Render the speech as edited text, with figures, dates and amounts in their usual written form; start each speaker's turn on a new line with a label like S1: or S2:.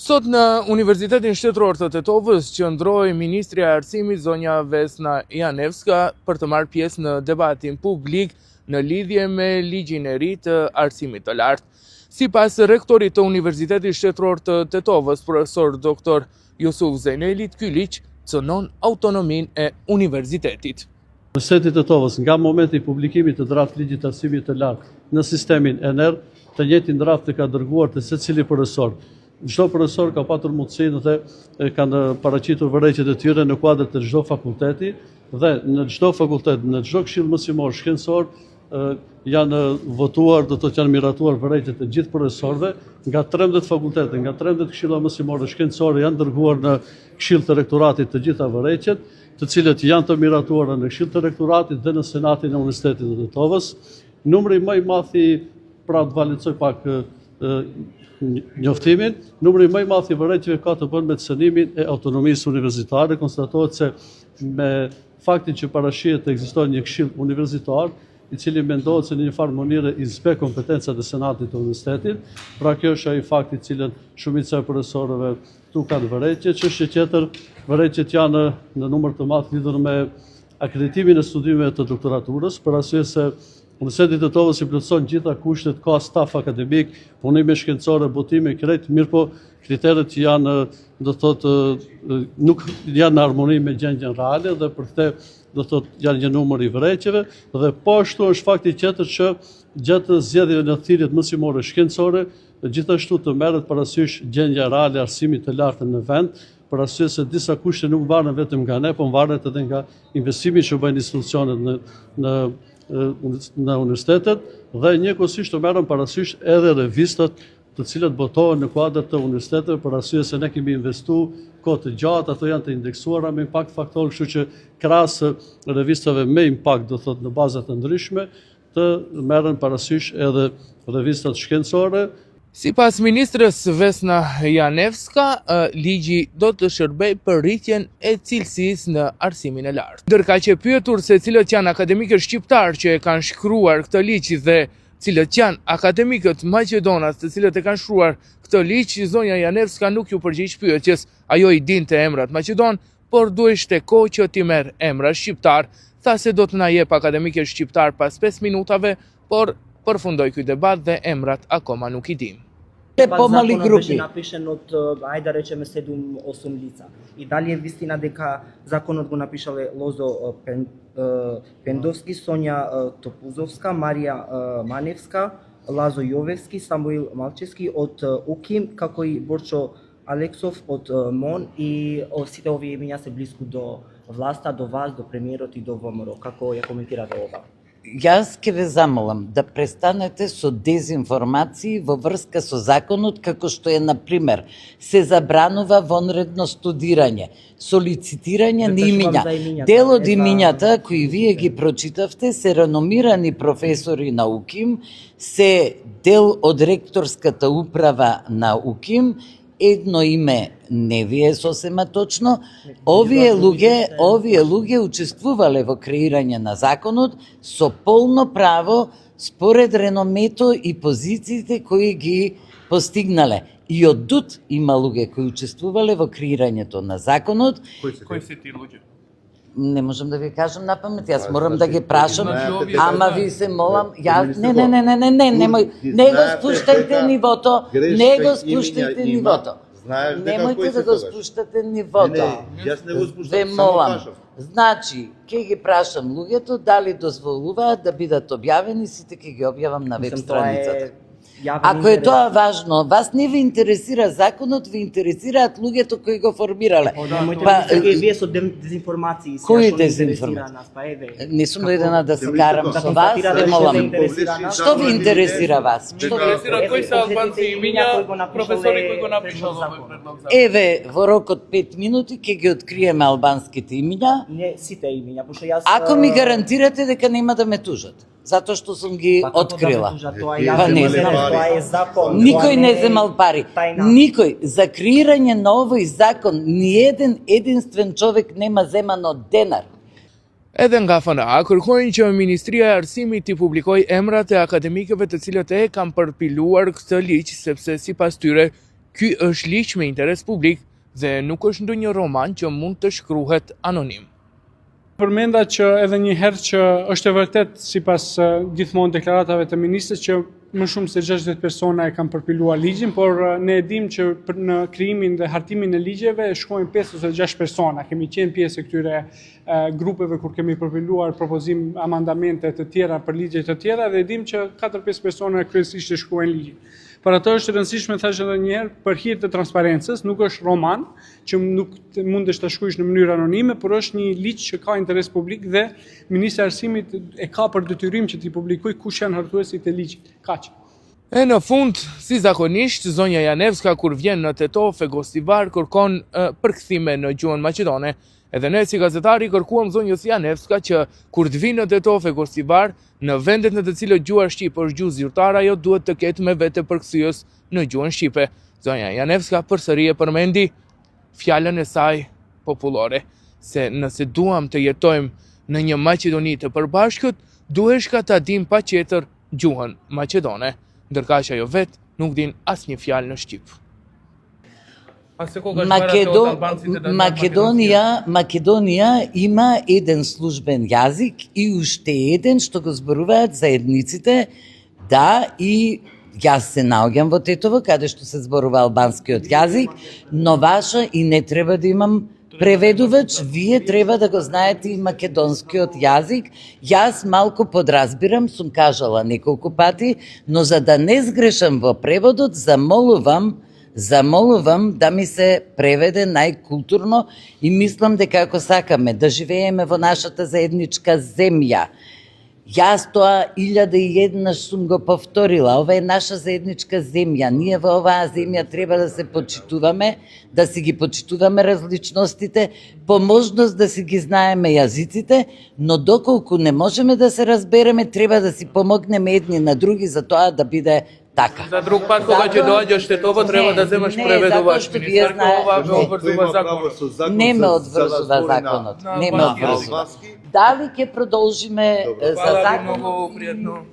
S1: Sot në Universitetin Shtetëror të Tetovës qëndroi Ministri e Arsimit zonja Vesna Janevska për të marrë pjesë në debatin publik në lidhje me ligjin e ri të arsimit të lartë. Sipas rektorit të Universitetit Shtetëror të Tetovës, profesor doktor Jusuf Zenelit, ky ligj cënon autonominë e universitetit.
S2: Universiteti të Tetovës nga momenti i publikimit të draft ligjit të arsimit të lartë në sistemin ENER, të njëjtin draft e ka dërguar te secili profesor. Çdo profesor ka patur mundësinë dhe kanë paraqitur vërejtjet e tyre në kuadër të çdo fakulteti dhe në çdo fakultet, në çdo këshill mësimor shkencor janë votuar, do të thotë janë miratuar vërejtjet e gjithë profesorëve nga 13 fakultete, nga 13 këshilla mësimore shkencore janë dërguar në këshill të rektoratit të gjitha vërejtjet, të cilët janë të miratuara në këshill të rektoratit dhe në senatin e Universitetit të Tetovës. Numri më i madh i pra të valizoj pak njoftimin, numri më i madh i vërejtjeve ka të bënë me cënimin e autonomisë universitare. Konstatohet se me faktin që parashihet të ekzistojë një këshill universitar, i cili mendohet se në një farë mënyrë i zbe kompetencat e senatit të universitetit. Pra kjo është ai fakti i cilën shumica e profesorëve këtu kanë vërejtje. Çështje tjetër, vërejtjet janë në numër të madh lidhur me akreditimin e studimeve të doktoraturës, për arsye se Universiteti të Tetovës i plotëson gjitha kushtet, ka staf akademik, punime shkencore, botime, krejt, mirë po kriteret janë, do thotë, nuk janë në harmoni me gjendjen reale dhe për këtë, do thotë, janë një numër i vërejtjeve dhe po ashtu është fakti tjetër që gjatë zgjedhjeve në thirrjet mësimore shkencore, gjithashtu të merret parasysh gjendja reale e arsimit të lartë në vend, për arsye se disa kushte nuk varen vetëm nga ne, por varet edhe nga investimi që bëjnë institucionet në universitetet dhe njëkohësisht të merren parasysh edhe revistat të cilët botohen në kuadër të universiteteve, për arsye se ne kemi investuar kohë të gjatë, ato janë të indeksuara me impakt faktor, kështu që krahas revistave me impakt, do thotë në baza të ndryshme, të merren parasysh edhe revistat shkencore.
S1: Sipas ministrës Vesna Janevska, ligji do të shërbejë për rritjen e cilësisë në arsimin e lartë. Ndërkaq e pyetur se cilët janë akademikët shqiptar që e kanë shkruar këtë ligj dhe cilët janë akademikët maqedonas të cilët e kanë shkruar këtë ligj, zonja Janevska nuk ju përgjigj pyetjes. Ajo i dinte emrat maqedon, por duhej kohë që t'i merr emra shqiptar. Tha se do të na jep akademikët shqiptar pas 5 minutave, por përfundoi ky debat dhe emrat akoma nuk i dim.
S3: Помали групи. Напишен од, ајде да речеме 7-8 лица. И дали е вистина дека законот го напишале Лозо Пендовски, Сонја Топузовска, Марија Маневска, Лазо Јовевски, Самуил Малчевски од УКИМ, како и Борчо Алексов од МОН, и сите овие имиња се близко до власта, до вас, до премиерот и до ВМРО. Како ја коментирате ова?
S4: Јас ќе ве замолам да престанете со дезинформации во врска со законот, како што е, например, се забранува вонредно студирање, солицитирање на имиња. Дел од имињата кои вие ги прочитавте се реномирани професори на УКИМ, се дел од ректорската управа на УКИМ, едно име не ви е сосема точно. Овие луѓе учествувале во креирање на законот со полно право според реномето и позициите кои ги постигнале. И од ДУТ има луѓе кои учествувале во креирањето на законот.
S1: Кои се тие луѓе?
S4: Не можам да ви кажам на памет, јас морам да ги прашам, ама ви се молам, јас немој, не го спуштајте нивото, не го спуштајте нивото. Немојте да го спуштате нивото. Ве молам. Значи, ќе ги прашам луѓето дали дозволуваат да бидат објавени, сите ќе ги објавам на веб страницата. Ако е тоа важно, вас не ви интересира законот, ви интересираат луѓето кои го формирале.
S3: Вие со дезинформации.
S4: Кои дезинформации? Не сум дојдена да се карам со вас, ве молам. Што ви интересира вас?
S1: Што ви интересира кои се албанци имиња, професори кои го напишале овој предлог закон?
S4: Еве, во рок од 5 минути ќе ги откриеме албанските имиња.
S3: Не сите имиња, пошто јас
S4: Ако ми гарантирате дека нема да ме тужат, затоа што сум ги открила.
S3: Па не знам, тоа е закон.
S4: Никој не земал пари. Никој за креирање на овој закон ни единствен човек нема земано денар.
S1: Edhe nga FNA kërkojnë që Ministria e Arsimit t'i publikojë emrat e akademikëve të cilët e kanë përpiluar këtë ligj, sepse sipas tyre Ky është liq me interes publik dhe nuk është ndonjë roman që mund të shkruhet anonim.
S5: Përmenda që edhe një herë që është e vërtet sipas gjithmonë deklaratave të ministrit që më shumë se 60 persona e kanë përpiluar ligjin, por ne e dim që në krijimin dhe hartimin e ligjeve shkojnë 5 ose 6 persona. Kemi qenë pjesë e këtyre grupeve kur kemi përpiluar propozim amandamente të tjera për ligje të tjera dhe e dim që 4-5 persona kryesisht e shkruajnë ligjin. Për ato është rëndësishme, thash edhe një herë, për hir të transparencës, nuk është roman që nuk mundesh ta shkruash në mënyrë anonime, por është një ligj që ka interes publik dhe Ministri i Arsimit e ka për detyrim që t'i publikojë kush janë hartuesit e ligjit. Kaq.
S1: E në fund, si zakonisht, zonja Janevska kur vjen në Tetov e Gostivar kërkon përkthime në gjuhën maqedone. Edhe ne si gazetari kërkuam zonjës Janevska që kur të vinë në Tetov e Gostivar, në vendet në të cilët gjuha shqipe është gjuhë zyrtare, ajo duhet të ketë me vete përkthyes në gjuhën shqipe. Zonja Janevska përsëri e përmendi fjalën e saj popullore, se nëse duam të jetojmë në një Maqedoni të përbashkët, duhesh ka ta dim patjetër gjuhën maqedone, ndërka që ajo vetë nuk din asnjë fjalë në shqip.
S4: Македонија има еден службен јазик и уште еден што го зборуваат заедниците, да, и јас се наоѓам во Тетово, каде што се зборува албанскиот јазик, но ваша и не треба да имам преведувач, вие треба да го знаете и македонскиот јазик. Јас малку подразбирам, сум кажала неколку пати, но за да не сгрешам во преводот, замолувам да ми се преведе најкултурно и мислам дека ако сакаме да живееме во нашата заедничка земја, јас тоа 1001 сум го повторила, ова е наша заедничка земја, ние во оваа земја треба да се почитуваме, да си ги почитуваме различностите, по можност да си ги знаеме јазиците, но доколку не можеме да се разбереме, треба да си помогнеме едни на други за тоа да биде така.
S1: За друг пат кога ќе доаѓаш Тетово треба да земаш преведувач. Министерка ова ме обврзува законот.
S4: Не ме одврзува законот. Не ме одврзува. Дали ќе продолжиме за законот?
S1: Многу пријатно.